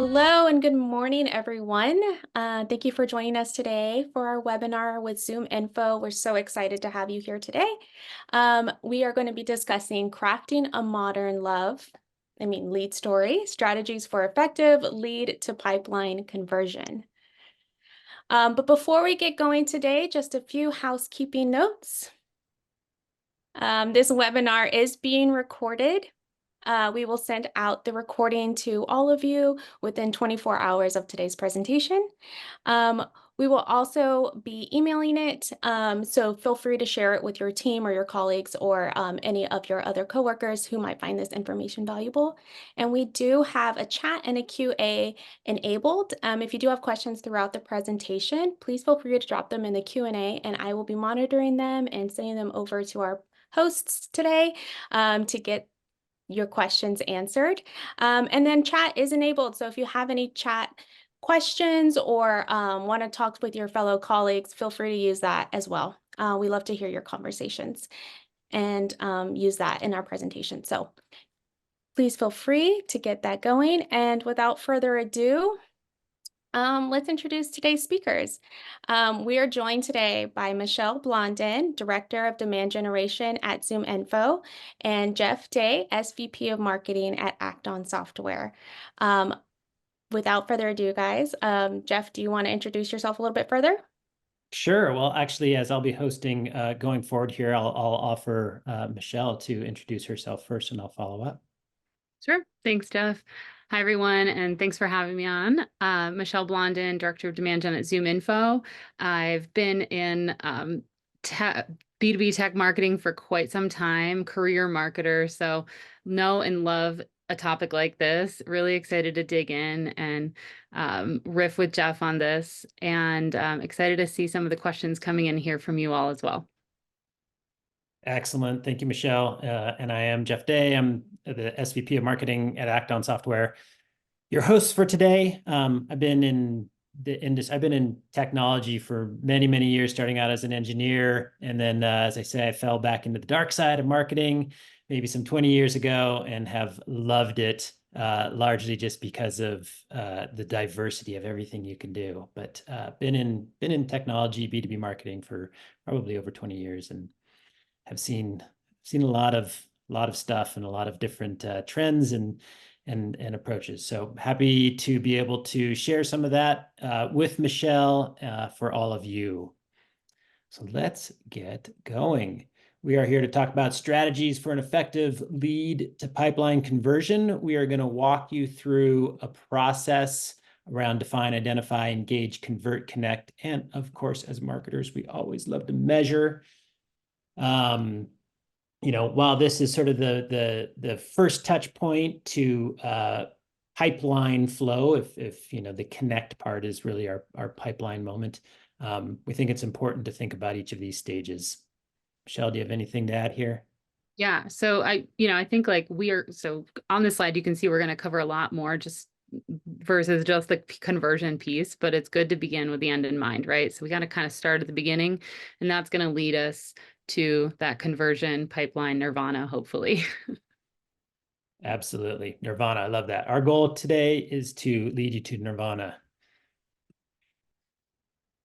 Hello and good morning, everyone. Thank you for joining us today for our webinar with ZoomInfo. We're so excited to have you here today. We are going to be discussing crafting a modern lead story, strategies for effective lead to pipeline conversion. But before we get going today, just a few housekeeping notes. This webinar is being recorded. We will send out the recording to all of you within 24 hours of today's presentation. We will also be emailing it, so feel free to share it with your team or your colleagues or any of your other coworkers who might find this information valuable. And we do have a chat and a QA enabled. If you do have questions throughout the presentation, please feel free to drop them in the Q&A, and I will be monitoring them and sending them over to our hosts today to get your questions answered. And then chat is enabled. So if you have any chat questions or want to talk with your fellow colleagues, feel free to use that as well. We love to hear your conversations and use that in our presentation. So please feel free to get that going. And without further ado, let's introduce today's speakers. We are joined today by Michelle Blondin, Director of Demand Generation at ZoomInfo, and Jeff Day, SVP of Marketing at Acton Software. Without further ado, guys, Jeff, do you want to introduce yourself a little bit further? Sure. Well, actually, as I'll be hosting going forward here, I'll offer Michelle to introduce herself first, and I'll follow up. Sure. Thanks, Jeff. Hi, everyone, and thanks for having me on. Michelle Blondin, Director of Demand Gen at ZoomInfo. I've been in B2B tech marketing for quite some time, career marketer, so know and love a topic like this. Really excited to dig in and riff with Jeff on this, and excited to see some of the questions coming in here from you all as well. Excellent. Thank you, Michelle. And I am Jeff Day. I'm the SVP of Marketing at Acton Software. Your host for today. I've been in technology for many, many years, starting out as an engineer. And then, as I say, I fell back into the dark side of marketing maybe some 20 years ago and have loved it, largely just because of the diversity of everything you can do. But been in technology, B2B marketing for probably over 20 years, and have seen a lot of stuff and a lot of different trends and approaches. So happy to be able to share some of that with Michelle for all of you. So let's get going. We are here to talk about strategies for an effective lead to pipeline conversion. We are going to walk you through a process around define, identify, engage, convert, connect, and of course, as marketers, we always love to measure. While this is sort of the first touch point to pipeline flow, if the connect part is really our pipeline moment, we think it's important to think about each of these stages. Michelle, do you have anything to add here? Yeah, so I think so on this slide, you can see we're going to cover a lot more just versus just the conversion piece, but it's good to begin with the end in mind, right? So we got to kind of start at the beginning, and that's going to lead us to that conversion pipeline nirvana, hopefully. Absolutely. Nirvana. I love that. Our goal today is to lead you to nirvana.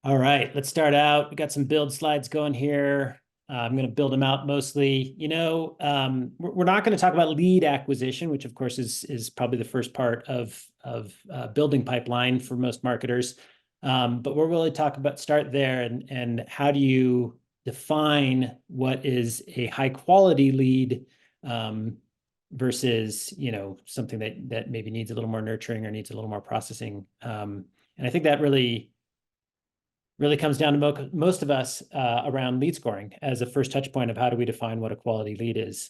All right, let's start out. We got some build slides going here. I'm going to build them out mostly. We're not going to talk about lead acquisition, which of course is probably the first part of building pipeline for most marketers. But we'll really start there and how do you define what is a high quality lead versus something that maybe needs a little more nurturing or needs a little more processing. And I think that really comes down to most of us around lead scoring as a first touch point of how do we define what a quality lead is.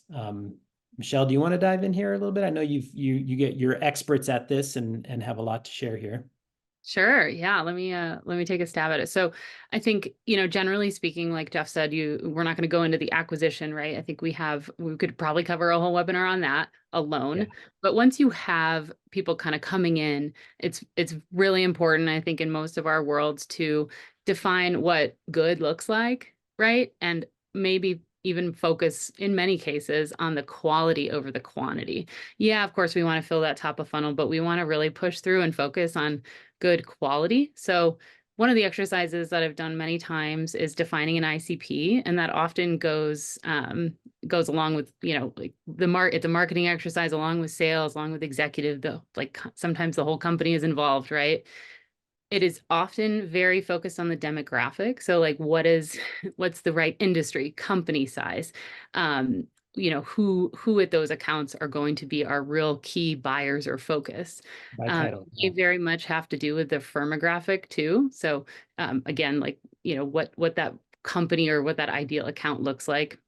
Michelle, do you want to dive in here a little bit? I know you're experts at this and have a lot to share here. Sure. Yeah. Let me take a stab at it. So I think, generally speaking, like Jeff said, we're not going to go into the acquisition, right? I think we could probably cover a whole webinar on that alone. Yeah. But once you have people kind of coming in, it's really important, I think, in most of our worlds to define what good looks like, right? And maybe even focus in many cases on the quality over the quantity. Yeah, of course, we want to fill that top of funnel, but we want to really push through and focus on good quality. So one of the exercises that I've done many times is defining an ICP, and that often goes along with, like it's a marketing exercise along with sales, along with executive, though, like sometimes the whole company is involved, right? It is often very focused on the demographic. So like what's the right industry, company size, who at those accounts are going to be our real key buyers or focus. By title. They very much have to do with the firmographic too. So again, like, what that company or what that ideal account looks like.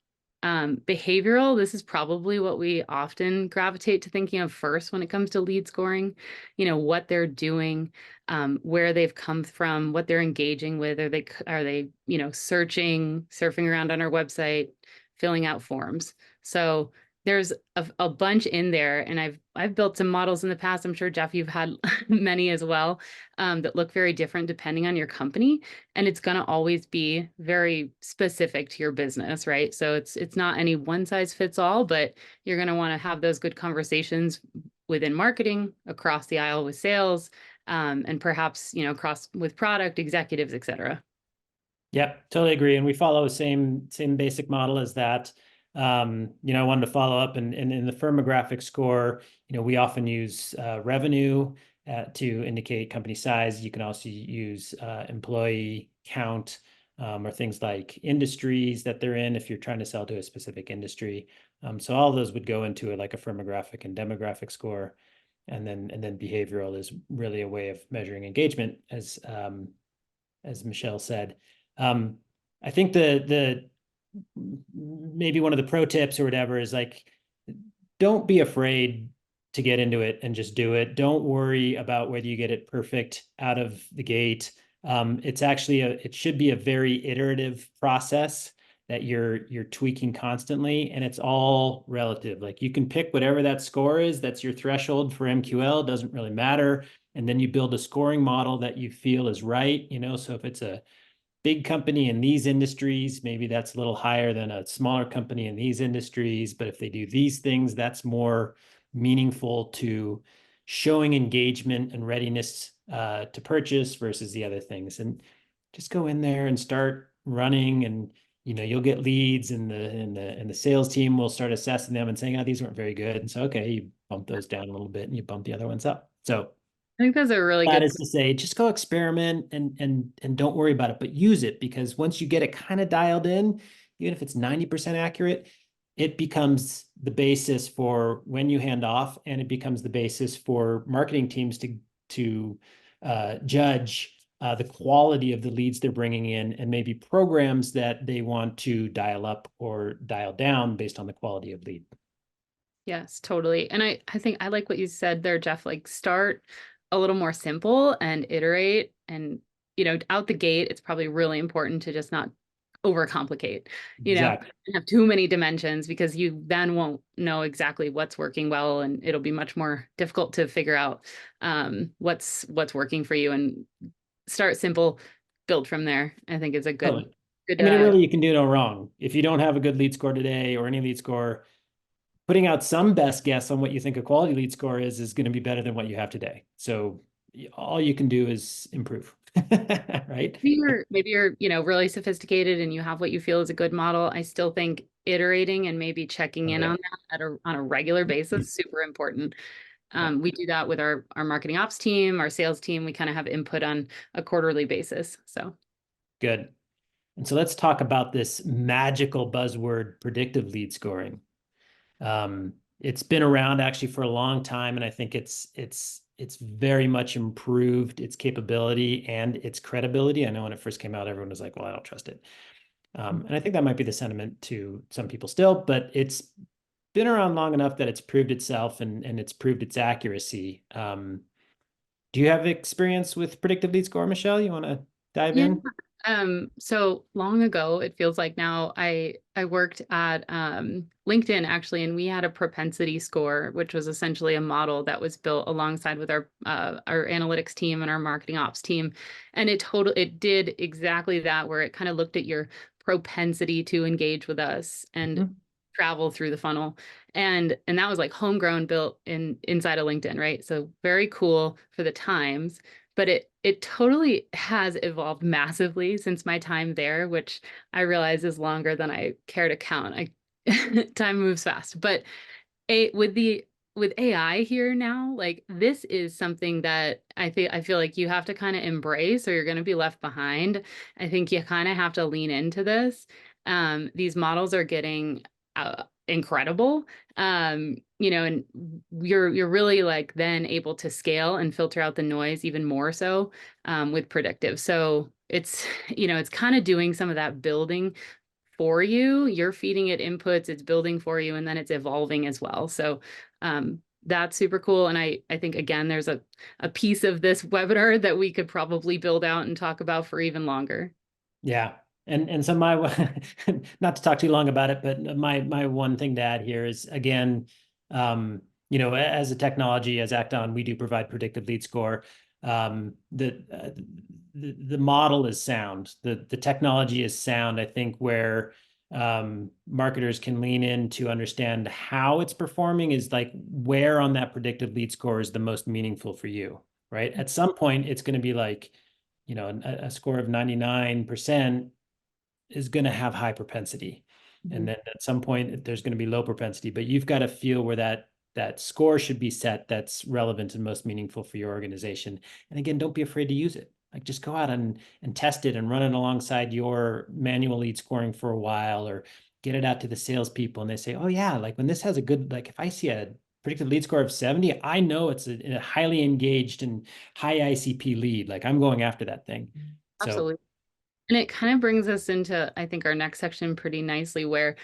Behavioral, this is probably what we often gravitate to thinking of first when it comes to lead scoring, what they're doing, where they've come from, what they're engaging with. Are they searching, surfing around on our website, filling out forms? So there's a bunch in there, and I've built some models in the past. I'm sure, Jeff, you've had many as well, that look very different depending on your company, and it's going to always be very specific to your business, right? So it's not any one size fits all, but you're going to want to have those good conversations within marketing, across the aisle with sales, and perhaps across with product executives, et cetera. Yep, totally agree. And we follow the same basic model as that. I wanted to follow up, and in the firmographic score, we often use revenue to indicate company size. You can also use employee count, or things like industries that they're in if you're trying to sell to a specific industry. So all of those would go into like a firmographic and demographic score, and then behavioral is really a way of measuring engagement, as Michelle said. I think the maybe one of the pro tips or whatever is like, don't be afraid to get into it and just do it. Don't worry about whether you get it perfect out of the gate. It's actually it should be a very iterative process that you're tweaking constantly, and it's all relative. Like, you can pick whatever that score is, that's your threshold for MQL, doesn't really matter. And then you build a scoring model that you feel is right. So if it's a big company in these industries, maybe that's a little higher than a smaller company in these industries. But if they do these things, that's more meaningful to showing engagement and readiness to purchase versus the other things. And just go in there and start running, and you'll get leads, and the sales team will start assessing them and saying, oh, these weren't very good. And so, okay, you bump those down a little bit and you bump the other ones up. So I think that's a really that good. is to say, just go experiment and don't worry about it, but use it, because once you get it kind of dialed in, even if it's 90% accurate, it becomes the basis for when you hand off, and it becomes the basis for marketing teams to judge the quality of the leads they're bringing in, and maybe programs that they want to dial up or dial down based on the quality of lead. Yes, totally. And I think I like what you said there, Jeff, like start a little more simple and iterate. And, out the gate, it's probably really important to just not overcomplicate, Exactly. and have too many dimensions, because you then won't know exactly what's working well, and it'll be much more difficult to figure out what's working for you. And start simple, build from there. I think is a good, Totally. good. I mean, really, you can do no wrong. If you don't have a good lead score today, or any lead score, putting out some best guess on what you think a quality lead score is going to be better than what you have today. So all you can do is improve, right? Maybe you're, really sophisticated and you have what you feel is a good model. I still think iterating and maybe checking in on that on a regular basis, super important. We do that with our marketing ops team, our sales team. We kind of have input on a quarterly basis. So good. And so let's talk about this magical buzzword, predictive lead scoring. It's been around actually for a long time, and I think it's very much improved its capability and its credibility. I know when it first came out, everyone was like, well, I don't trust it. And I think that might be the sentiment to some people still, but it's been around long enough that it's proved itself, and it's proved its accuracy. Do you have experience with predictive lead score, Michelle? You want to dive in? So long ago, it feels like now, I worked at LinkedIn actually, and we had a propensity score, which was essentially a model that was built alongside with our analytics team and our marketing ops team. And it did exactly that, where it kind of looked at your propensity to engage with us and travel through the funnel. And that was like homegrown, built inside of LinkedIn, right? So very cool for the times, but it totally has evolved massively since my time there, which I realize is longer than I care to count. Time moves fast, but with AI here now, like this is something that I feel like you have to kind of embrace or you're going to be left behind. I think you kind of have to lean into this. These models are getting incredible. And you're really like then able to scale and filter out the noise even more so with predictive. So it's, it's kind of doing some of that building for you. You're feeding it inputs, it's building for you, and then it's evolving as well. So that's super cool. And I think, again, there's a piece of this webinar that we could probably build out and talk about for even longer. Yeah. And so my, not to talk too long about it, but my one thing to add here is, again, as a technology, as Acton, we do provide predictive lead score. The model is sound. The technology is sound. I think where marketers can lean in to understand how it's performing is like where on that predictive lead score is the most meaningful for you, right? At some point, it's going to be like, a score of 99% is going to have high propensity. And then at some point, there's going to be low propensity, but you've got to feel where that score should be set that's relevant and most meaningful for your organization. And again, don't be afraid to use it. Like just go out and test it and run it alongside your manual lead scoring for a while, or get it out to the salespeople and they say, oh yeah, like when this has a good, like if I see a predicted lead score of 70, I know it's a highly engaged and high ICP lead. Like I'm going after that thing. Absolutely. And it kind of brings us into, I think, our next section pretty nicely, where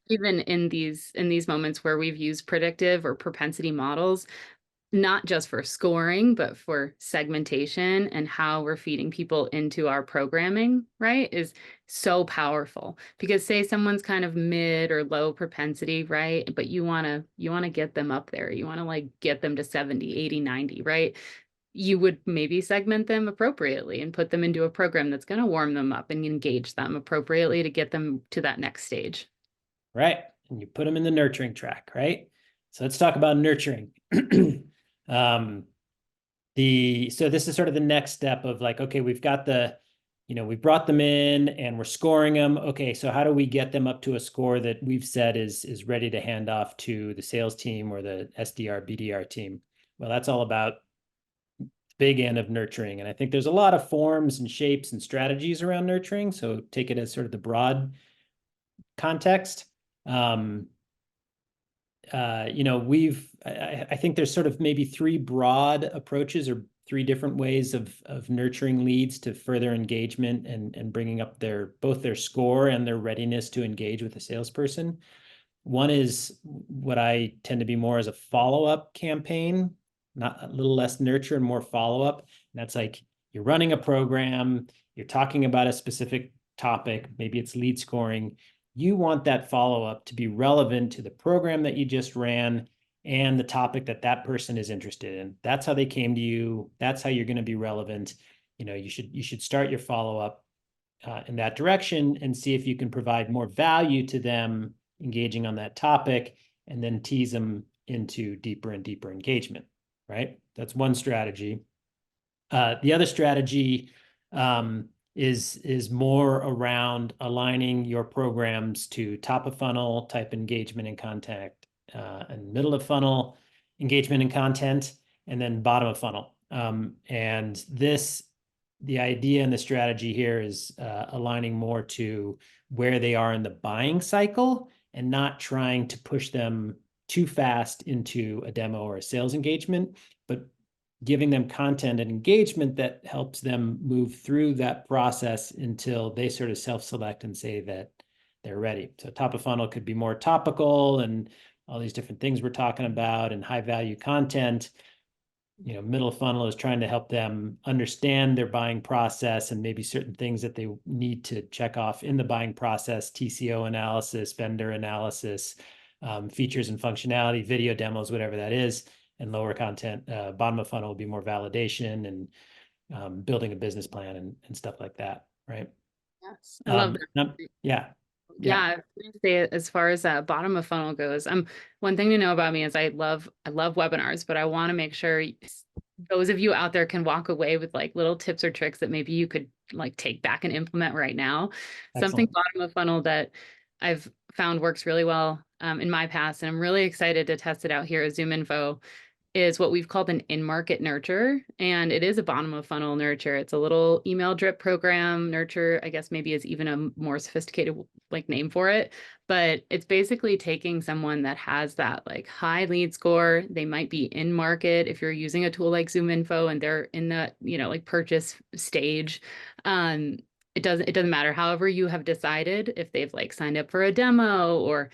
even in these moments where we've used predictive or propensity models, not just for scoring, but for segmentation and how we're feeding people into our programming, right, is so powerful. Because say someone's kind of mid or low propensity, right, but you want to get them up there. You want to like get them to 70, 80, 90, right? You would maybe segment them appropriately and put them into a program that's going to warm them up and engage them appropriately to get them to that next stage. Right. And you put them in the nurturing track, right? So let's talk about nurturing. So this is sort of the next step of like, okay, we've got we brought them in and we're scoring them. Okay, so how do we get them up to a score that we've said is ready to hand off to the sales team or the SDR, BDR team? Well, that's all about the big end of nurturing. And I think there's a lot of forms and shapes and strategies around nurturing. So take it as sort of the broad context. I think there's sort of maybe three broad approaches or three different ways of nurturing leads to further engagement and bringing up both their score and their readiness to engage with a salesperson. One is what I tend to be more as a follow-up campaign, not a little less nurture and more follow-up. And that's like you're running a program, you're talking about a specific topic, maybe it's lead scoring. You want that follow-up to be relevant to the program that you just ran and the topic that person is interested in. That's how they came to you. That's how you're going to be relevant. You should start your follow-up in that direction and see if you can provide more value to them engaging on that topic, and then tease them into deeper and deeper engagement, right? That's one strategy. The other strategy is more around aligning your programs to top of funnel type engagement and contact, and middle of funnel engagement and content, and then bottom of funnel. And the idea and the strategy here is aligning more to where they are in the buying cycle and not trying to push them too fast into a demo or a sales engagement, but giving them content and engagement that helps them move through that process until they sort of self-select and say that they're ready. So top of funnel could be more topical and all these different things we're talking about and high value content. Middle funnel is trying to help them understand their buying process and maybe certain things that they need to check off in the buying process, TCO analysis, vendor analysis, features and functionality, video demos, whatever that is. And lower content, bottom of funnel will be more validation and building a business plan and stuff like that, right? Yes, I love that. Yeah. Yeah, I was going to say as far as bottom of funnel goes, one thing to know about me is I love webinars, but I want to make sure those of you out there can walk away with like little tips or tricks that maybe you could like take back and implement right now. Something Excellent. bottom of funnel that I've found works really well in my past, and I'm really excited to test it out here at ZoomInfo, is what we've called an in-market nurture. And it is a bottom of funnel nurture. It's a little email drip program. Nurture, I guess maybe is even a more sophisticated like name for it. But it's basically taking someone that has that like high lead score. They might be in market if you're using a tool like ZoomInfo and they're in the, like purchase stage. It doesn't matter. However you have decided, if they've like signed up for a demo or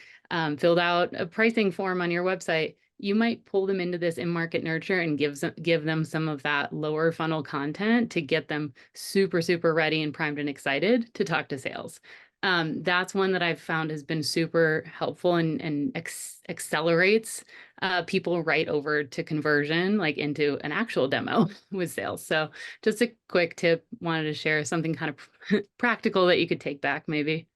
filled out a pricing form on your website, you might pull them into this in-market nurture and give them some of that lower funnel content to get them super, super ready and primed and excited to talk to sales. That's one that I've found has been super helpful and accelerates people right over to conversion, like into an actual demo with sales. So just a quick tip, wanted to share something kind of practical that you could take back maybe.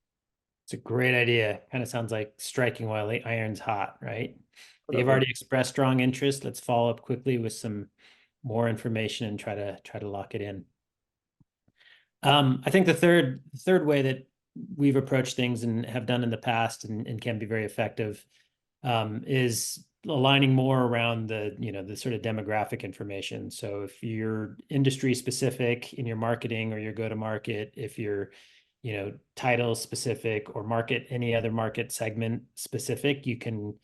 It's a great idea. Kind of sounds like striking while the iron's hot, right? They've Totally. already expressed strong interest. Let's follow up quickly with some more information and try to lock it in. I think the third way that we've approached things and have done in the past and can be very effective is aligning more around the sort of demographic information. So if you're industry specific in your marketing or your go-to-market, if you're title specific or any other market segment specific, you can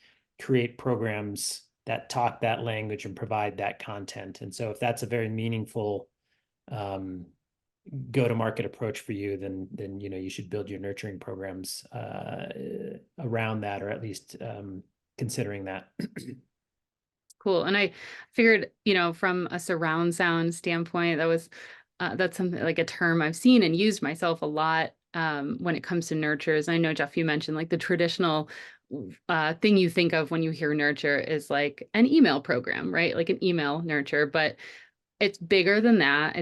create programs that talk that language and provide that content. And so if that's a very meaningful go-to-market approach for you, then you should build your nurturing programs around that, or at least considering that. Cool. And I figured, from a surround sound standpoint, that's something like a term I've seen and used myself a lot when it comes to nurtures. I know, Jeff, you mentioned like the traditional thing you think of when you hear nurture is like an email program, right? Like an email nurture, but it's bigger than that.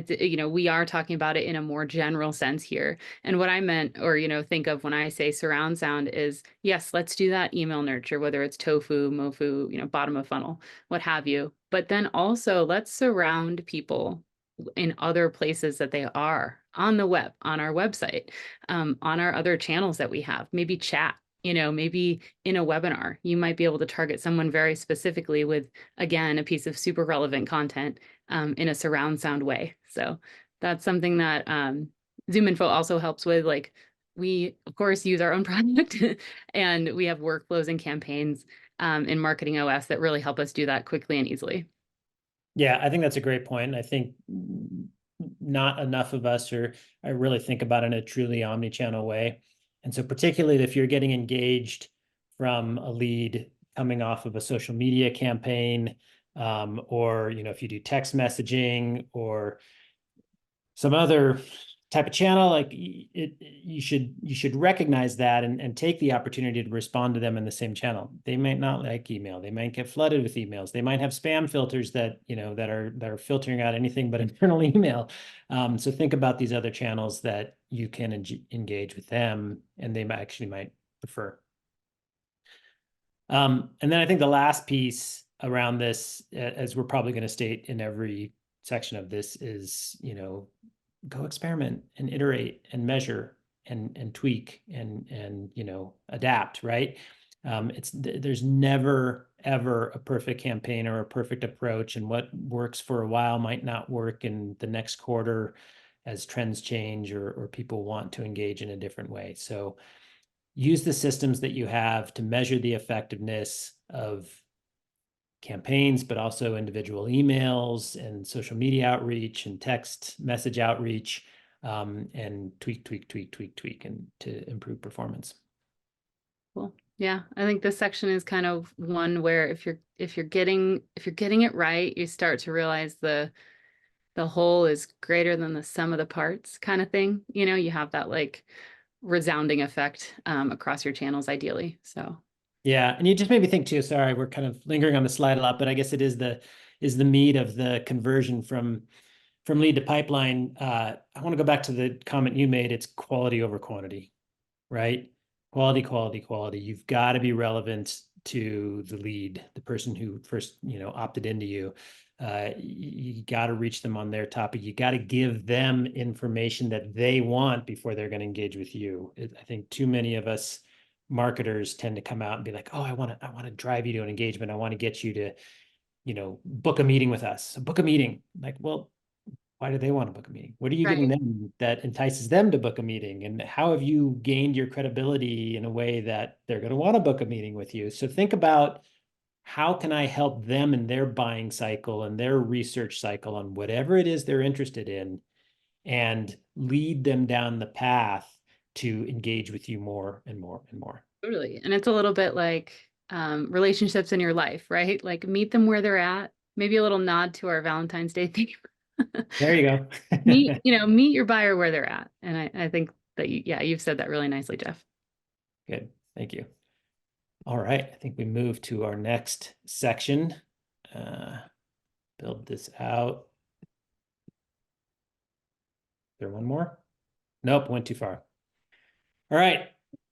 We are talking about it in a more general sense here. And what I meant, or, think of when I say surround sound is, yes, let's do that email nurture, whether it's tofu, mofu, bottom of funnel, what have you. But then also let's surround people in other places that they are on the web, on our website, on our other channels that we have, maybe chat. Maybe in a webinar, you might be able to target someone very specifically with, again, a piece of super relevant content in a surround sound way. So that's something that ZoomInfo also helps with. Like, we, of course, use our own product and we have workflows and campaigns in Marketing OS that really help us do that quickly and easily. Yeah, I think that's a great point. I think not enough of us I really think about it in a truly omni-channel way. And so particularly if you're getting engaged from a lead coming off of a social media campaign, or if you do text messaging or some other type of channel, like you should recognize that and take the opportunity to respond to them in the same channel. They might not like email. They might get flooded with emails. They might have spam filters that are filtering out anything but internal email. So think about these other channels that you can engage with them, and they actually might prefer. And then I think the last piece around this, as we're probably going to state in every section of this, is go experiment and iterate and measure and tweak and adapt, right? There's never ever a perfect campaign or a perfect approach, and what works for a while might not work in the next quarter as trends change or people want to engage in a different way. So use the systems that you have to measure the effectiveness of campaigns, but also individual emails and social media outreach and text message outreach, and tweak and to improve performance. Cool. Yeah, I think this section is kind of one where if you're getting it right, you start to realize the whole is greater than the sum of the parts kind of thing. You have that like resounding effect across your channels ideally. So yeah, and you just made me think too. Sorry, we're kind of lingering on the slide a lot, but I guess it is the meat of the conversion from from lead to pipeline, I want to go back to the comment you made. It's quality over quantity, right? Quality, quality, quality. You've got to be relevant to the lead, the person who first, opted into you. You got to reach them on their topic. You got to give them information that they want before they're going to engage with you. I think too many of us marketers tend to come out and be like, oh, I want to drive you to an engagement. I want to get you to, book a meeting with us. Book a meeting. Like, well, why do they want to book a meeting? What are you giving Right. them that entices them to book a meeting? And how have you gained your credibility in a way that they're going to want to book a meeting with you? So think about, how can I help them in their buying cycle and their research cycle on whatever it is they're interested in, and lead them down the path to engage with you more and more and more. Totally. And it's a little bit like relationships in your life, right? Like meet them where they're at. Maybe a little nod to our Valentine's Day theme. There you go. meet your buyer where they're at. And I think that you've said that really nicely, Jeff. Good. Thank you. All right. I think we move to our next section. Build this out. Is there one more? Nope, went too far. All right.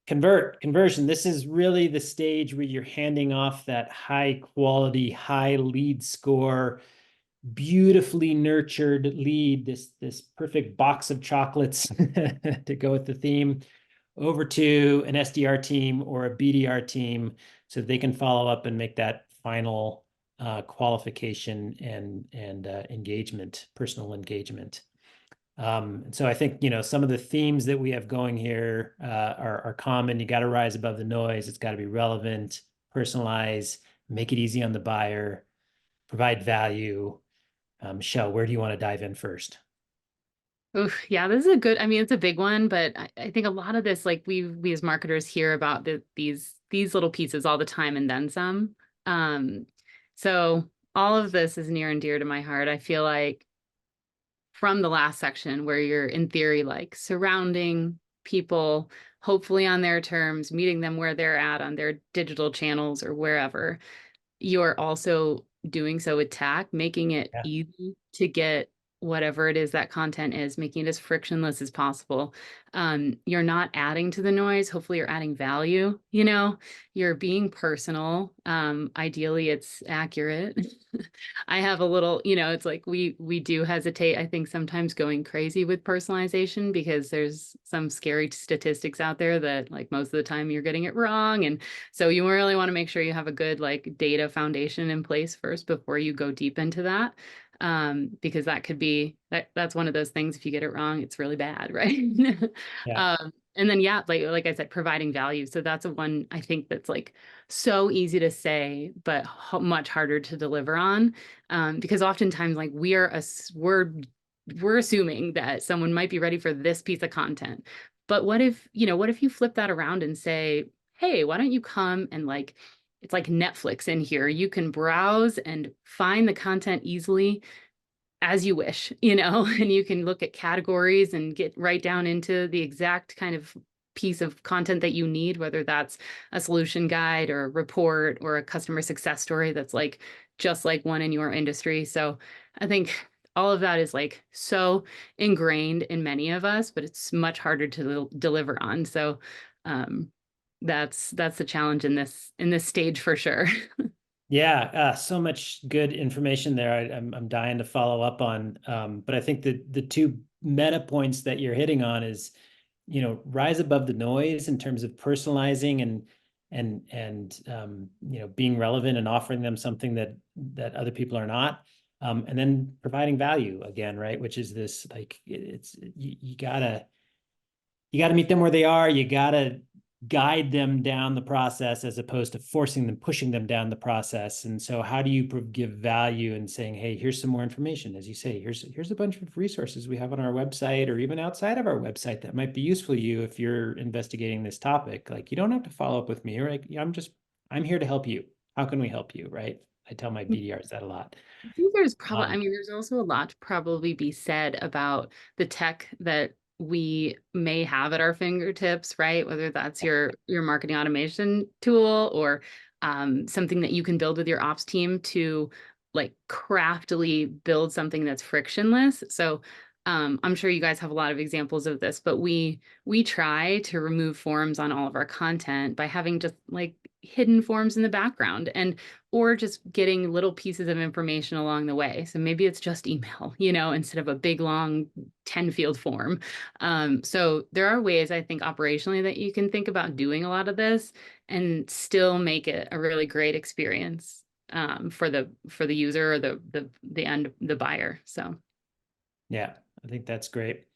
Conversion. This is really the stage where you're handing off that high quality, high lead score, beautifully nurtured lead, this perfect box of chocolates to go with the theme, over to an SDR team or a BDR team so they can follow up and make that final qualification and engagement, personal engagement. And so I think, some of the themes that we have going here are common. You got to rise above the noise. It's got to be relevant, personalize, make it easy on the buyer, provide value. Michelle, where do you want to dive in first? Oof, yeah, this is it's a big one, but I think a lot of this, like we as marketers hear about these little pieces all the time and then some. So all of this is near and dear to my heart. I feel like from the last section where you're in theory, like surrounding people, hopefully on their terms, meeting them where they're at on their digital channels or wherever, you're also doing so with tact, making it easy to get whatever it is that content is, making it as frictionless as possible. You're not adding to the noise. Hopefully you're adding value, you're being personal. Ideally it's accurate. I have a little, it's like we do hesitate, I think, sometimes going crazy with personalization because there's some scary statistics out there that like most of the time you're getting it wrong. And so you really want to make sure you have a good like data foundation in place first before you go deep into that. Because that could be, that's one of those things, if you get it wrong, it's really bad, right? Yeah. And then, like I said, providing value. So that's a one I think that's like so easy to say, but much harder to deliver on. Because oftentimes like we're assuming that someone might be ready for this piece of content. But what if you flip that around and say, hey, why don't you come and like, it's like Netflix in here. You can browse and find the content easily as you wish, and you can look at categories and get right down into the exact kind of piece of content that you need, whether that's a solution guide or a report or a customer success story that's like just like one in your industry. So I think all of that is like so ingrained in many of us, but it's much harder to deliver on. So that's the challenge in this stage for sure. Yeah, so much good information there. I'm dying to follow up on, but I think the two meta points that you're hitting on is, rise above the noise in terms of personalizing and being relevant and offering them something that other people are not, and then providing value again, right? Which is this like you gotta meet them where they are. You gotta guide them down the process as opposed to forcing them, pushing them down the process. And so how do you give value and saying, hey, here's some more information? As you say, here's a bunch of resources we have on our website or even outside of our website that might be useful to you if you're investigating this topic. Like, you don't have to follow up with me, right? I'm here to help you. How can we help you, right? I tell my BDRs that a lot. I think there's probably, there's also a lot to probably be said about the tech that we may have at our fingertips, right? Whether that's your marketing automation tool or something that you can build with your ops team to like craftily build something that's frictionless. So I'm sure you guys have a lot of examples of this, but we try to remove forms on all of our content by having just like hidden forms in the background, and or just getting little pieces of information along the way. So maybe it's just email, instead of a big long 10-field form. So there are ways, I think, operationally that you can think about doing a lot of this and still make it a really great experience for the user or the buyer. So Yeah, I think that's great.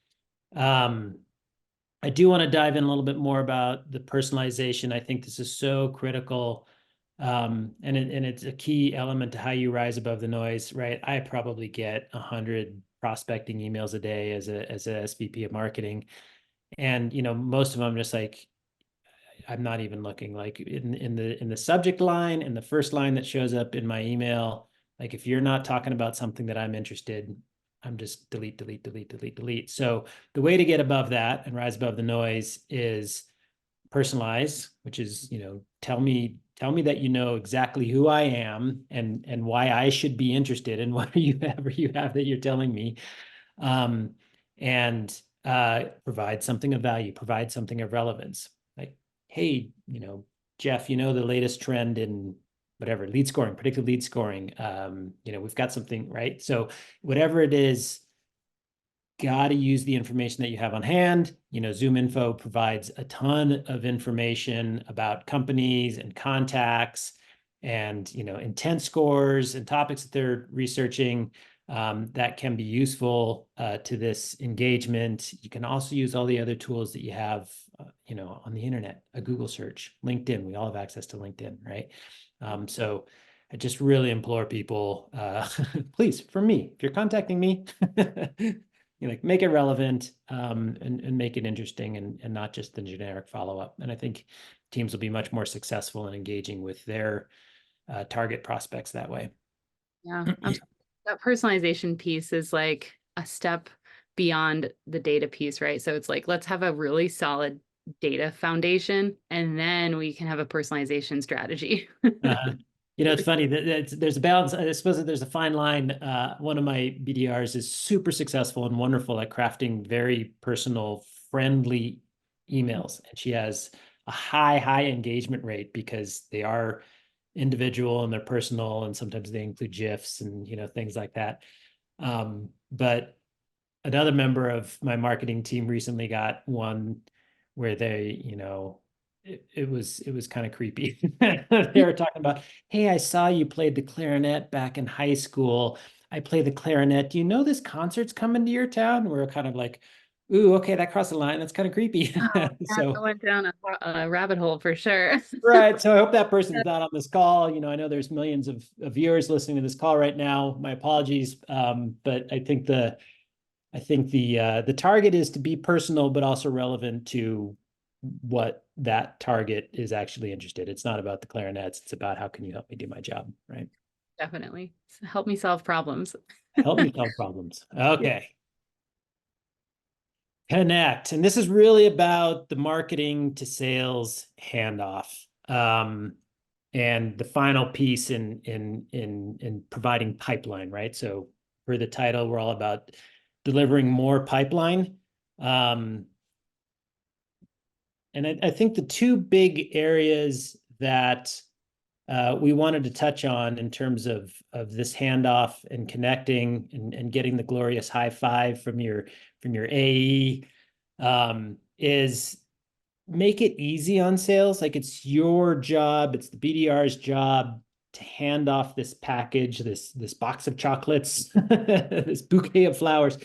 I do want to dive in a little bit more about the personalization. I think this is so critical. And it's a key element to how you rise above the noise, right? I probably get 100 prospecting emails a day as a SVP of marketing. And, most of them just like, I'm not even looking, like in the subject line, in the first line that shows up in my email. Like if you're not talking about something that I'm interested, I'm just delete, delete, delete, delete, delete. So the way to get above that and rise above the noise is personalize, which is, tell me that you know exactly who I am and why I should be interested in whatever you have that you're telling me. And provide something of value, provide something of relevance. Like, hey, Jeff, the latest trend in whatever, lead scoring, predictive lead scoring. We've got something, right? So whatever it is, got to use the information that you have on hand. ZoomInfo provides a ton of information about companies and contacts and, intent scores and topics that they're researching that can be useful to this engagement. You can also use all the other tools that you have, on the internet, a Google search, LinkedIn. We all have access to LinkedIn, right? So I just really implore people, please, from me, if you're contacting me, make it relevant and make it interesting and not just the generic follow-up. And I think teams will be much more successful in engaging with their target prospects that way. yeah, that personalization piece is like a step beyond the data piece, right? So it's like, let's have a really solid data foundation, and then we can have a personalization strategy. It's funny that there's a balance. I suppose that there's a fine line. One of my BDRs is super successful and wonderful at crafting very personal, friendly emails. And she has a high engagement rate because they are individual and they're personal, and sometimes they include GIFs and, things like that. But another member of my marketing team recently got one where they, it was kind of creepy. They were talking about, hey, I saw you played the clarinet back in high school. I play the clarinet. Do you know this concert's coming to your town? And we're kind of like, ooh, okay, that crossed the line. That's kind of creepy. I So went down a rabbit hole for sure. right. So I hope that person's not on this call. I know there's millions of viewers listening to this call right now. My apologies. But I think the target is to be personal, but also relevant to what that target is actually interested. It's not about the clarinets. It's about how can you help me do my job, right? Definitely. Help me solve problems. Help me solve problems. Okay. Connect. And this is really about the marketing to sales handoff. And the final piece in providing pipeline, right? So for the title, we're all about delivering more pipeline. And I think the two big areas that we wanted to touch on in terms of this handoff and connecting and getting the glorious high five from your AE is make it easy on sales. Like it's your job, it's the BDR's job to hand off this package, this box of chocolates, this bouquet of flowers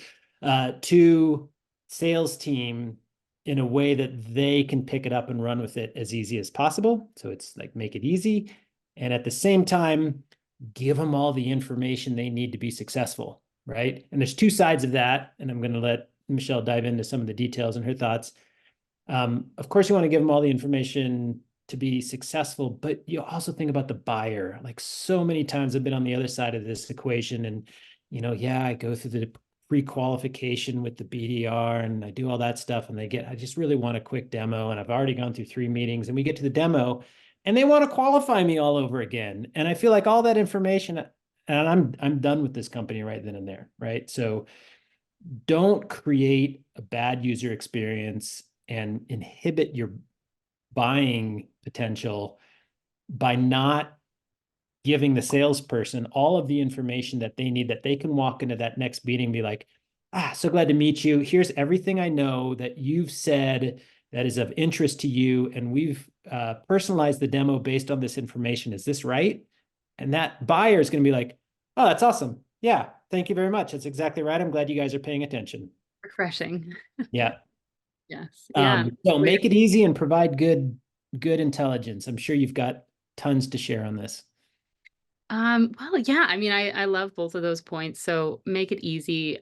to sales team in a way that they can pick it up and run with it as easy as possible. So it's like make it easy. And at the same time, give them all the information they need to be successful, right? And there's two sides of that. And I'm going to let Michelle dive into some of the details and her thoughts. Of course, you want to give them all the information to be successful, but you also think about the buyer. Like so many times I've been on the other side of this equation and, yeah, I go through the pre-qualification with the BDR and I do all that stuff and I just really want a quick demo. And I've already gone through 3 meetings and we get to the demo and they want to qualify me all over again. And I feel like all that information and I'm done with this company right then and there, right? So don't create a bad user experience and inhibit your buying potential by not giving the salesperson all of the information that they need, that they can walk into that next meeting and be like, so glad to meet you. Here's everything I know that you've said that is of interest to you. And we've personalized the demo based on this information. Is this right? And that buyer is going to be like, oh, that's awesome. Yeah, thank you very much. That's exactly right. I'm glad you guys are paying attention. Refreshing. Yeah. Yes. Yeah. So make it easy and provide good intelligence. I'm sure you've got tons to share on this. Well, yeah, I mean, I love both of those points. So make it easy.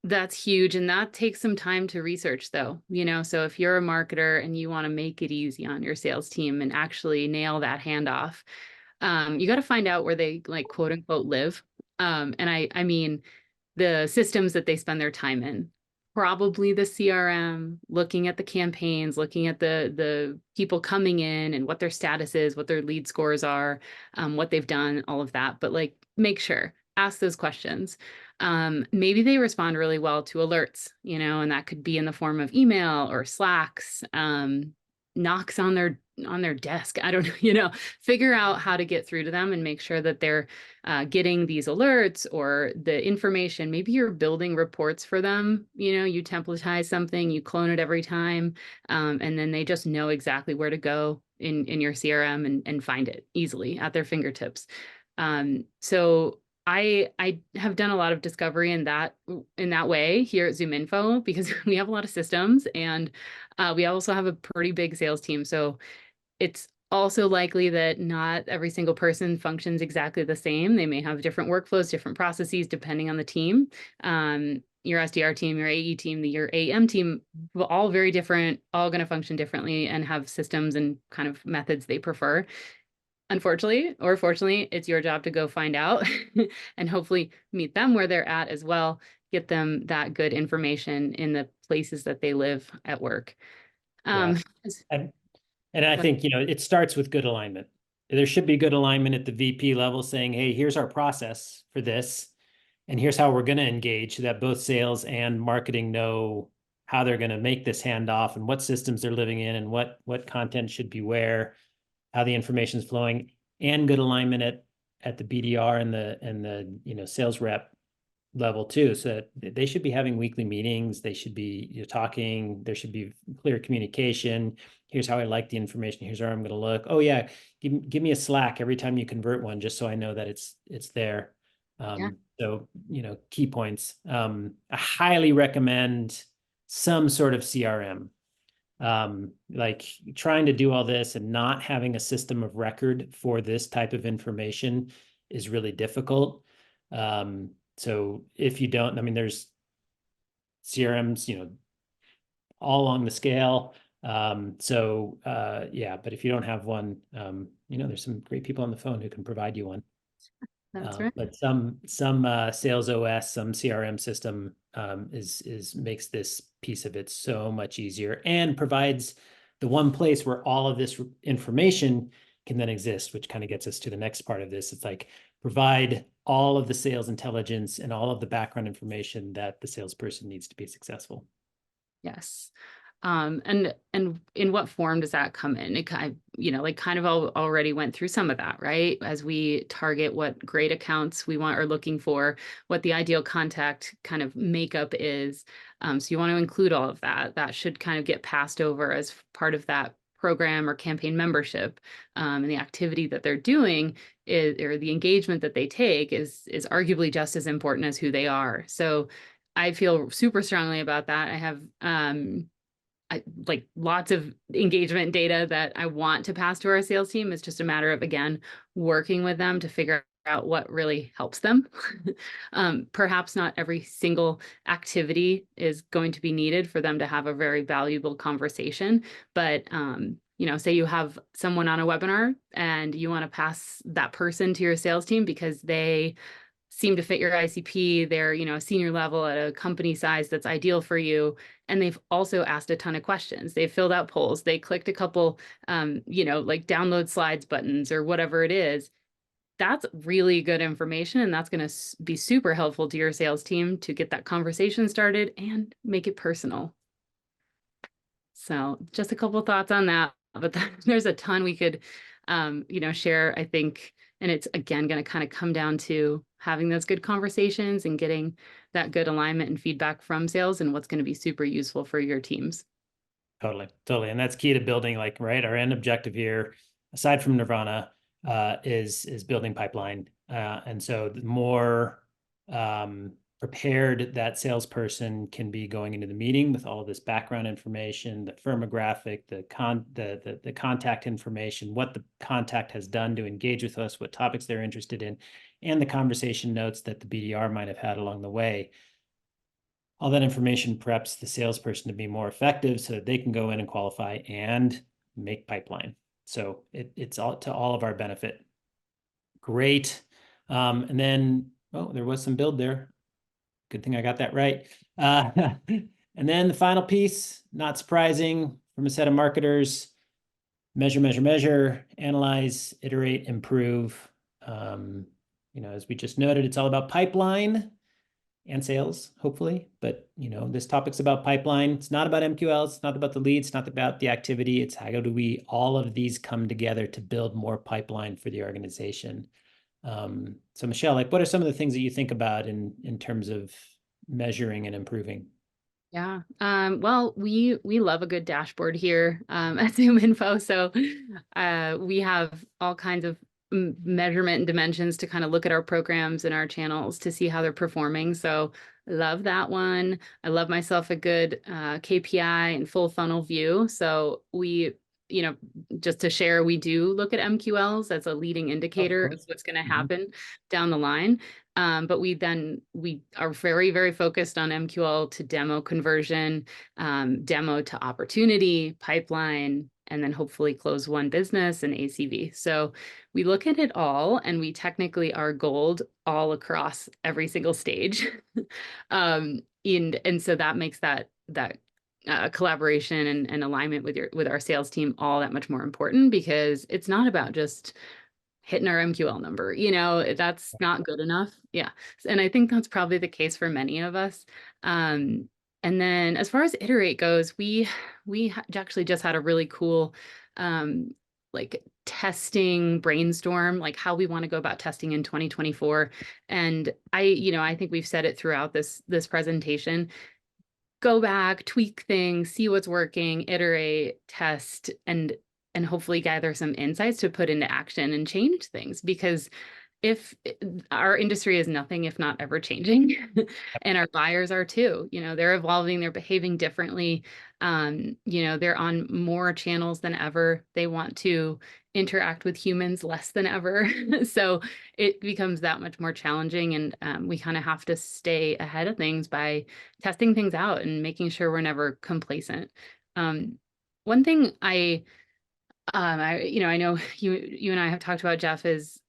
That's huge. And that takes some time to research though, so if you're a marketer and you want to make it easy on your sales team and actually nail that handoff, you got to find out where they like quote unquote live. And I mean, the systems that they spend their time in, probably the CRM, looking at the campaigns, looking at the people coming in and what their status is, what their lead scores are, what they've done, all of that. But like, make sure, ask those questions. Maybe they respond really well to alerts, and that could be in the form of email or Slacks, knocks on their desk. I don't know, figure out how to get through to them and make sure that they're getting these alerts or the information. Maybe you're building reports for them, you templatize something, you clone it every time, and then they just know exactly where to go in your CRM and find it easily at their fingertips. So I have done a lot of discovery in that way here at ZoomInfo, because we have a lot of systems and we also have a pretty big sales team. So it's also likely that not every single person functions exactly the same. They may have different workflows, different processes, depending on the team. Your SDR team, your AE team, your AM team, all very different, all going to function differently and have systems and kind of methods they prefer. Unfortunately, or fortunately, it's your job to go find out and hopefully meet them where they're at as well, get them that good information in the places that they live at work. Yeah. And I think, it starts with good alignment. There should be good alignment at the VP level saying, hey, here's our process for this, and here's how we're going to engage, so that both sales and marketing know how they're going to make this handoff and what systems they're living in and what content should be where, how the information is flowing, and good alignment at the BDR and the sales rep level too. So they should be having weekly meetings. They should be talking. There should be clear communication. Here's how I like the information. Here's where I'm going to look. Oh yeah, give me a Slack every time you convert one, just so I know that it's there. Yeah. So key points. I highly recommend some sort of CRM. Like trying to do all this and not having a system of record for this type of information is really difficult. So if you don't, I mean, there's CRMs, all along the scale. Yeah, but if you don't have one, there's some great people on the phone who can provide you one. That's right. But some sales OS, some CRM system makes this piece of it so much easier and provides the one place where all of this information can then exist, which kind of gets us to the next part of this. It's like provide all of the sales intelligence and all of the background information that the salesperson needs to be successful. Yes. And in what form does that come in? It kind of already went through some of that, right? As we target what great accounts we want or looking for, what the ideal contact kind of makeup is. So you want to include all of that. That should kind of get passed over as part of that program or campaign membership. And the activity that they're doing or the engagement that they take is arguably just as important as who they are. So I feel super strongly about that. I have like lots of engagement data that I want to pass to our sales team. It's just a matter of, again, working with them to figure out what really helps them. Perhaps not every single activity is going to be needed for them to have a very valuable conversation, but say you have someone on a webinar and you want to pass that person to your sales team because they seem to fit your ICP, they're, a senior level at a company size that's ideal for you. And they've also asked a ton of questions. They've filled out polls. They clicked a couple, like download slides buttons or whatever it is. that's really good information, and that's going to be super helpful to your sales team to get that conversation started and make it personal. So just a couple thoughts on that, but there's a ton we could, share, I think, and it's again going to kind of come down to having those good conversations and getting that good alignment and feedback from sales and what's going to be super useful for your teams. Totally, totally. And that's key to building, like, right, our end objective here, aside from Nirvana, is building pipeline. And so the more prepared that salesperson can be going into the meeting with all of this background information, the firmographic, the contact information, what the contact has done to engage with us, what topics they're interested in, and the conversation notes that the BDR might have had along the way. All that information preps the salesperson to be more effective so that they can go in and qualify and make pipeline. So it's all to all of our benefit. Great. And then, oh, there was some build there. Good thing I got that right. And then the final piece, not surprising from a set of marketers, measure, measure, measure, analyze, iterate, improve. As we just noted, it's all about pipeline and sales, hopefully. But, this topic's about pipeline. It's not about MQLs. It's not about the leads. It's not about the activity. It's how do we, all of these come together to build more pipeline for the organization. So Michelle, like, what are some of the things that you think about in terms of measuring and improving? Yeah. Well, we love a good dashboard here at ZoomInfo. So we have all kinds of measurement and dimensions to kind of look at our programs and our channels to see how they're performing. So I love that one. I love myself a good KPI and full funnel view. So we, just to share, we do look at MQLs as a leading indicator of what's going to happen down the line. But we are very, very focused on MQL to demo conversion, demo to opportunity, pipeline, and then hopefully close one business and ACV. So we look at it all, and we technically are gold all across every single stage. And so that makes that collaboration and alignment with our sales team all that much more important, because it's not about just hitting our MQL number, that's not good enough. Yeah. And I think that's probably the case for many of us. And then as far as iterate goes, we actually just had a really cool, like testing brainstorm, like how we want to go about testing in 2024. And I think we've said it throughout this presentation. Go back, tweak things, see what's working, iterate, test, and hopefully gather some insights to put into action and change things. Because if our industry is nothing if not ever changing, and our buyers are too, they're evolving, they're behaving differently. They're on more channels than ever. They want to interact with humans less than ever. So it becomes that much more challenging. And we kind of have to stay ahead of things by testing things out and making sure we're never complacent. One thing I know you and I have talked about, Jeff, is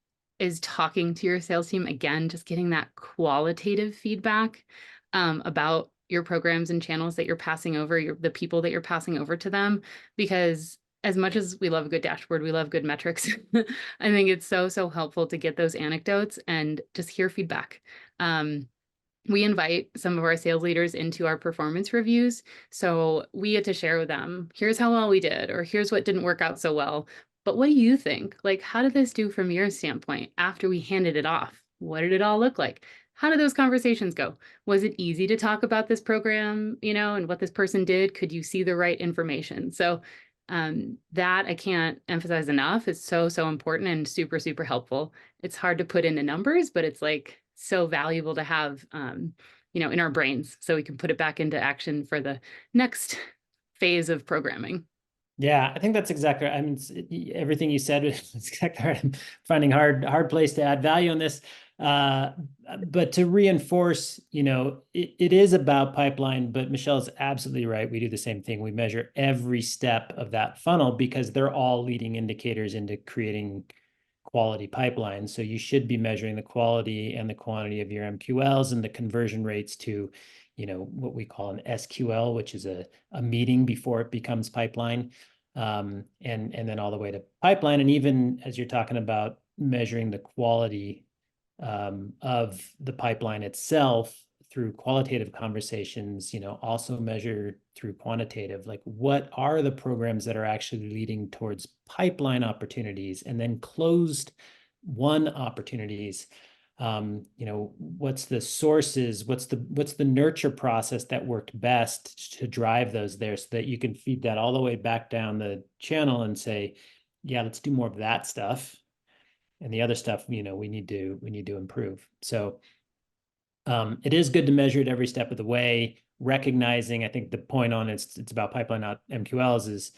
talking to your sales team again, just getting that qualitative feedback about your programs and channels that you're passing over, the people that you're passing over to them. Because as much as we love a good dashboard, we love good metrics. I think it's so helpful to get those anecdotes and just hear feedback. We invite some of our sales leaders into our performance reviews. So we get to share with them, here's how well we did, or here's what didn't work out so well. But what do you think? Like, how did this do from your standpoint after we handed it off? What did it all look like? How did those conversations go? Was it easy to talk about this program, and what this person did? Could you see the right information? So that I can't emphasize enough. Is so important and super helpful. It's hard to put into numbers, but it's like so valuable to have, in our brains, so we can put it back into action for the next phase of programming. Yeah, I think that's exactly right. I mean, everything you said is exactly right. I'm finding hard place to add value on this. But to reinforce, it is about pipeline, but Michelle's absolutely right. We do the same thing. We measure every step of that funnel because they're all leading indicators into creating quality pipelines. So you should be measuring the quality and the quantity of your MQLs and the conversion rates to, what we call an SQL, which is a meeting before it becomes pipeline. And then all the way to pipeline. And even as you're talking about, measuring the quality of the pipeline itself through qualitative conversations, also measure through quantitative, like what are the programs that are actually leading towards pipeline opportunities and then closed won opportunities. What's the sources, what's the nurture process that worked best to drive those there, so that you can feed that all the way back down the channel and say, yeah, let's do more of that stuff. And the other stuff, we need to improve. So it is good to measure it every step of the way, recognizing, I think the point on it's about pipeline, not MQLs, is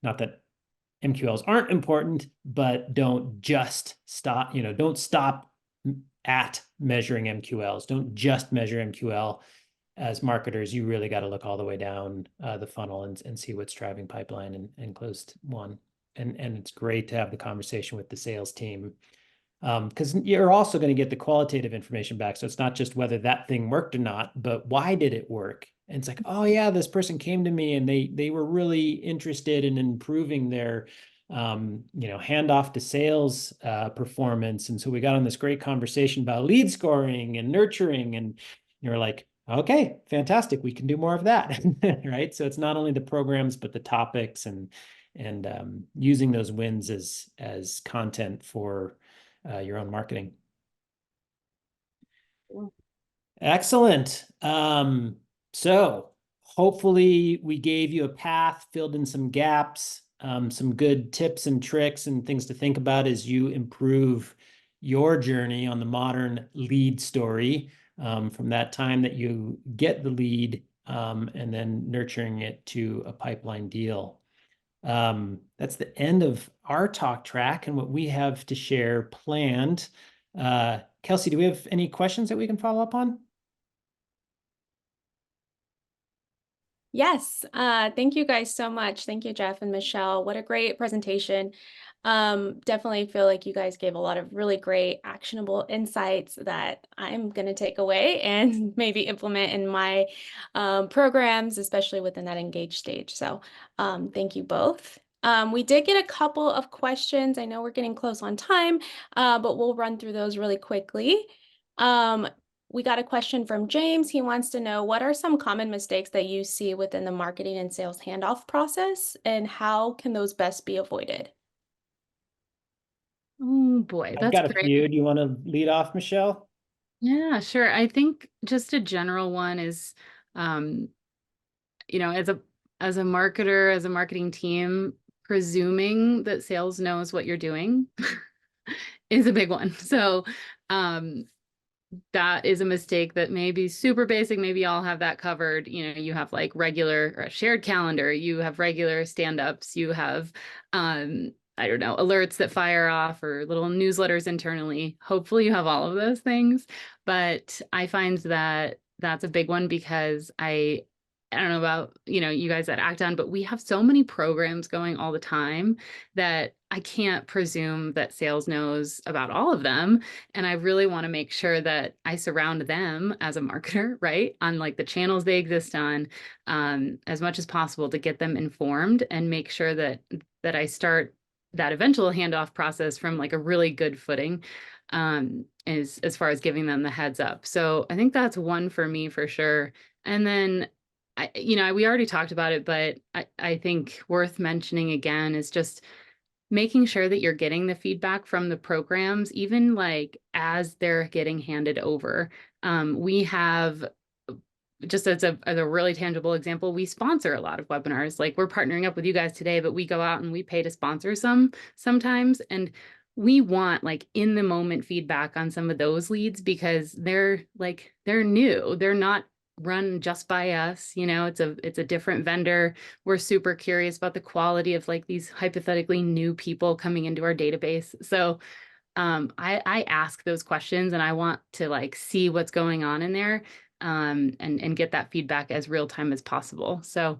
not that MQLs aren't important, but don't just stop, don't stop at measuring MQLs. Don't just measure MQL. As marketers, you really got to look all the way down the funnel and see what's driving pipeline and closed won. And it's great to have the conversation with the sales team, because you're also going to get the qualitative information back. So it's not just whether that thing worked or not, but why did it work? And it's like, oh yeah, this person came to me and they were really interested in improving their handoff to sales performance. And so we got on this great conversation about lead scoring and nurturing, and you're like, okay, fantastic, we can do more of that. Right? So it's not only the programs, but the topics and using those wins as content for your own marketing. Cool. Excellent. So hopefully we gave you a path, filled in some gaps, some good tips and tricks and things to think about as you improve your journey on the modern lead story, from that time that you get the lead, and then nurturing it to a pipeline deal. That's the end of our talk track and what we have to share planned. Kelsey, do we have any questions that we can follow up on? Yes, thank you guys so much. Thank you, Jeff and Michelle. What a great presentation. Definitely feel like you guys gave a lot of really great actionable insights that I'm going to take away and maybe implement in my programs, especially within that engaged stage. So thank you both. We did get a couple of questions. I know we're getting close on time, but we'll run through those really quickly. We got a question from James. He wants to know, what are some common mistakes that you see within the marketing and sales handoff process, and how can those best be avoided? Oh boy, I've that's got a great. few. Do you want to lead off, Michelle? Yeah, sure. I think just a general one is, as a marketer, as a marketing team, presuming that sales knows what you're doing is a big one. So, that is a mistake that may be super basic. Maybe y'all have that covered. You have like regular or a shared calendar, you have regular stand-ups, you have, I don't know, alerts that fire off or little newsletters internally. Hopefully you have all of those things. But I find that that's a big one because I don't know about, you guys at Acton, but we have so many programs going all the time that I can't presume that sales knows about all of them. And I really want to make sure that I surround them as a marketer, right, on like the channels they exist on, as much as possible to get them informed and make sure that I start that eventual handoff process from like a really good footing, as far as giving them the heads up. So I think that's one for me for sure. And then we already talked about it, but I think worth mentioning again is just making sure that you're getting the feedback from the programs, even like as they're getting handed over. We have, just as a really tangible example, we sponsor a lot of webinars. Like, we're partnering up with you guys today, but we go out and we pay to sponsor sometimes. And we want like in the moment feedback on some of those leads because they're new. They're not run just by us. It's a different vendor. We're super curious about the quality of like these hypothetically new people coming into our database. So I ask those questions and I want to like see what's going on in there, and get that feedback as real time as possible. So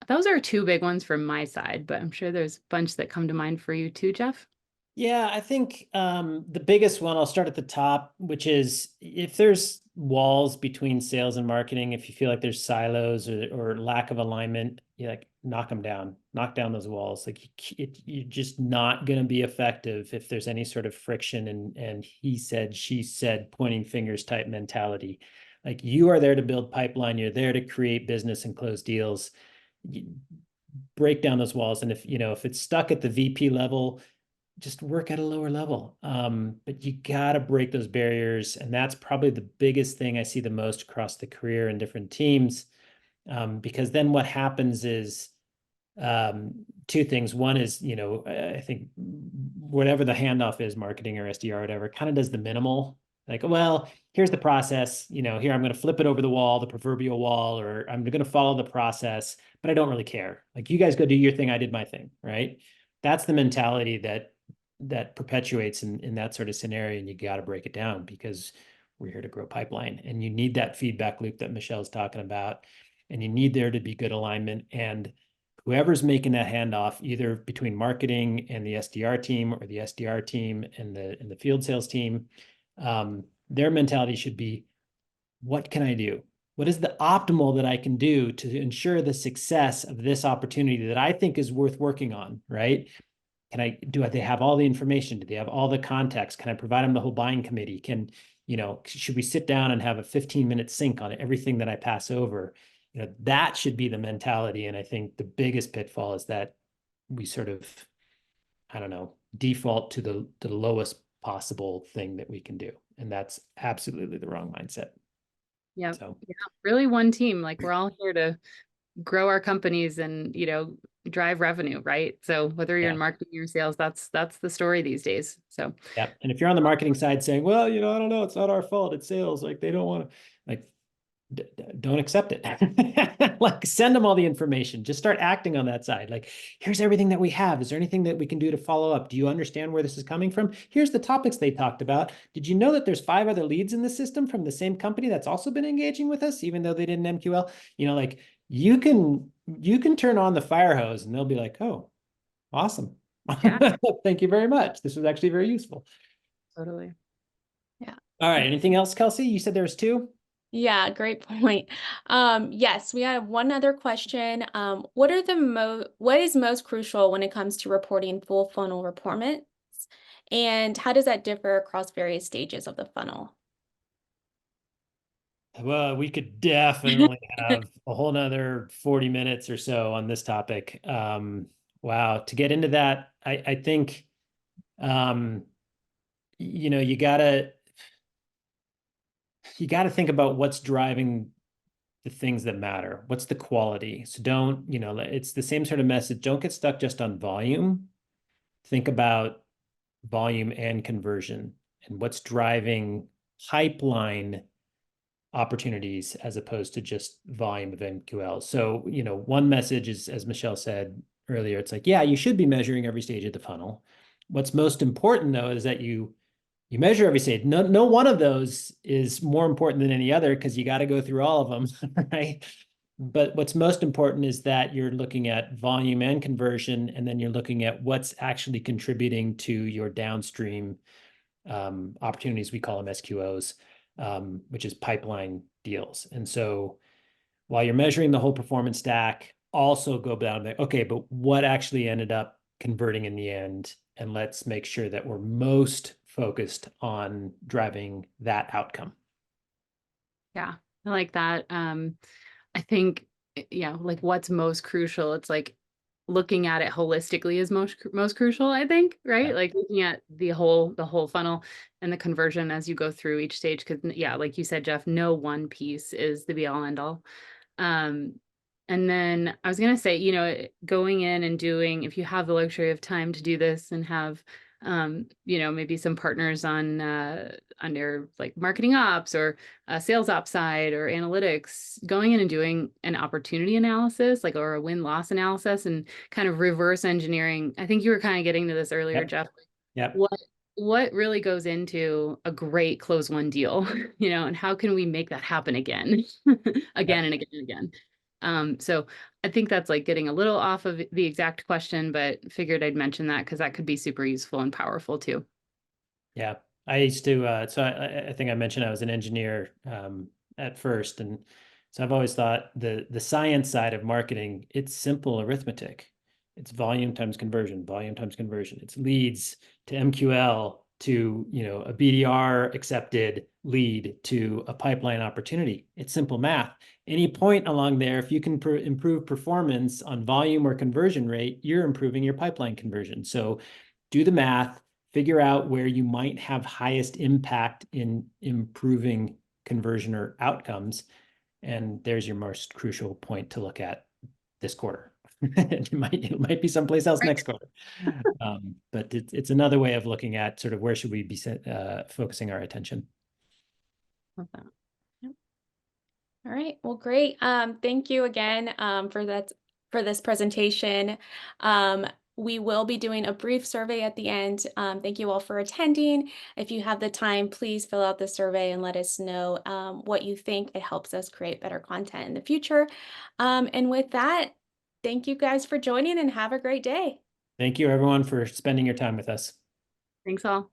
those are two big ones from my side, but I'm sure there's a bunch that come to mind for you too, Jeff. Yeah, I think the biggest one, I'll start at the top, which is if there's walls between sales and marketing, if you feel like there's silos or lack of alignment, you like knock them down, knock down those walls. Like you're just not going to be effective if there's any sort of friction and he said, she said, pointing fingers type mentality. Like you are there to build pipeline, you're there to create business and close deals. You break down those walls, and if it's stuck at the VP level, just work at a lower level. But you got to break those barriers. And that's probably the biggest thing I see the most across the career in different teams. Because then what happens is two things. One is, I think whatever the handoff is, marketing or SDR or whatever, kind of does the minimal. Like, well, here's the process. Here I'm going to flip it over the wall, the proverbial wall, or I'm going to follow the process, but I don't really care. Like, you guys go do your thing, I did my thing, right? That's the mentality that perpetuates in that sort of scenario, and you got to break it down because we're here to grow pipeline, and you need that feedback loop that Michelle's talking about, and you need there to be good alignment. And whoever's making that handoff, either between marketing and the SDR team or the SDR team and the field sales team, their mentality should be, what can I do? What is the optimal that I can do to ensure the success of this opportunity that I think is worth working on, right? Do they have all the information? Do they have all the context? Can I provide them the whole buying committee? Should we sit down and have a 15-minute sync on everything that I pass over? That should be the mentality. And I think the biggest pitfall is that we sort of, I don't know, default to the lowest possible thing that we can do. And that's absolutely the wrong mindset. Yeah. So Yeah. Really one team. Like we're all here to grow our companies and, drive revenue, right? So whether you're in yeah. marketing or sales, that's the story these days. So Yeah. And if you're on the marketing side saying, well, I don't know, it's not our fault, it's sales, like they don't want to, like, don't accept it. Like, send them all the information. Just start acting on that side. Like, here's everything that we have. Is there anything that we can do to follow up? Do you understand where this is coming from? Here's the topics they talked about. Did you know that there's 5 other leads in the system from the same company that's also been engaging with us, even though they didn't MQL? Like, you can turn on the fire hose and they'll be like, oh, awesome. yeah, Thank you very much. This was actually very useful. totally. Yeah. All right. Anything else, Kelsey? You said there was 2? Yeah, great point. Yes, we have one other question. What is most crucial when it comes to reporting full funnel performance? And how does that differ across various stages of the funnel? Well, we could definitely have a whole nother 40 minutes or so on this topic. Wow. To get into that, I think, you gotta think about what's driving the things that matter. What's the quality? So don't, it's the same sort of message. Don't get stuck just on volume. Think about volume and conversion and what's driving pipeline opportunities as opposed to just volume of MQL. So, one message is, as Michelle said earlier, it's like, yeah, you should be measuring every stage of the funnel. What's most important though is that you measure every stage. No one of those is more important than any other because you got to go through all of them, right? But what's most important is that you're looking at volume and conversion, and then you're looking at what's actually contributing to your downstream opportunities. We call them SQOs, which is pipeline deals. And so while you're measuring the whole performance stack, also go down there, okay, but what actually ended up converting in the end? And let's make sure that we're most focused on driving that outcome. Yeah, I like that. I think, like what's most crucial, it's like looking at it holistically is most crucial, I think, right? Yeah. Like looking at the whole funnel and the conversion as you go through each stage. Cause yeah, like you said, Jeff, no one piece is the be all end all. And then I was gonna say, going in and doing, if you have the luxury of time to do this and have, maybe some partners on under like marketing ops or sales ops side or analytics, going in and doing an opportunity analysis, like or a win-loss analysis, and kind of reverse engineering. I think you were kind of getting to this earlier, Yep. Jeff. Yep. What really goes into a great close one deal, and how can we make that happen again, again Yep. and again and again? So I think that's like getting a little off of the exact question, but figured I'd mention that because that could be super useful and powerful too. Yeah, I used to, so I think I mentioned I was an engineer at first. And so I've always thought the science side of marketing, it's simple arithmetic. It's volume times conversion, volume times conversion. It's leads to MQL to, a BDR accepted lead to a pipeline opportunity. It's simple math. Any point along there, if you can improve performance on volume or conversion rate, you're improving your pipeline conversion. So do the math, figure out where you might have highest impact in improving conversion or outcomes. And there's your most crucial point to look at this quarter. It might be someplace else next quarter. But it's another way of looking at sort of where should we be focusing our attention. Love that. Yep. All right. Well, great. Thank you again for this presentation. We will be doing a brief survey at the end. Thank you all for attending. If you have the time, please fill out the survey and let us know what you think. It helps us create better content in the future. And with that, thank you guys for joining and have a great day. Thank you, everyone, for spending your time with us. Thanks all.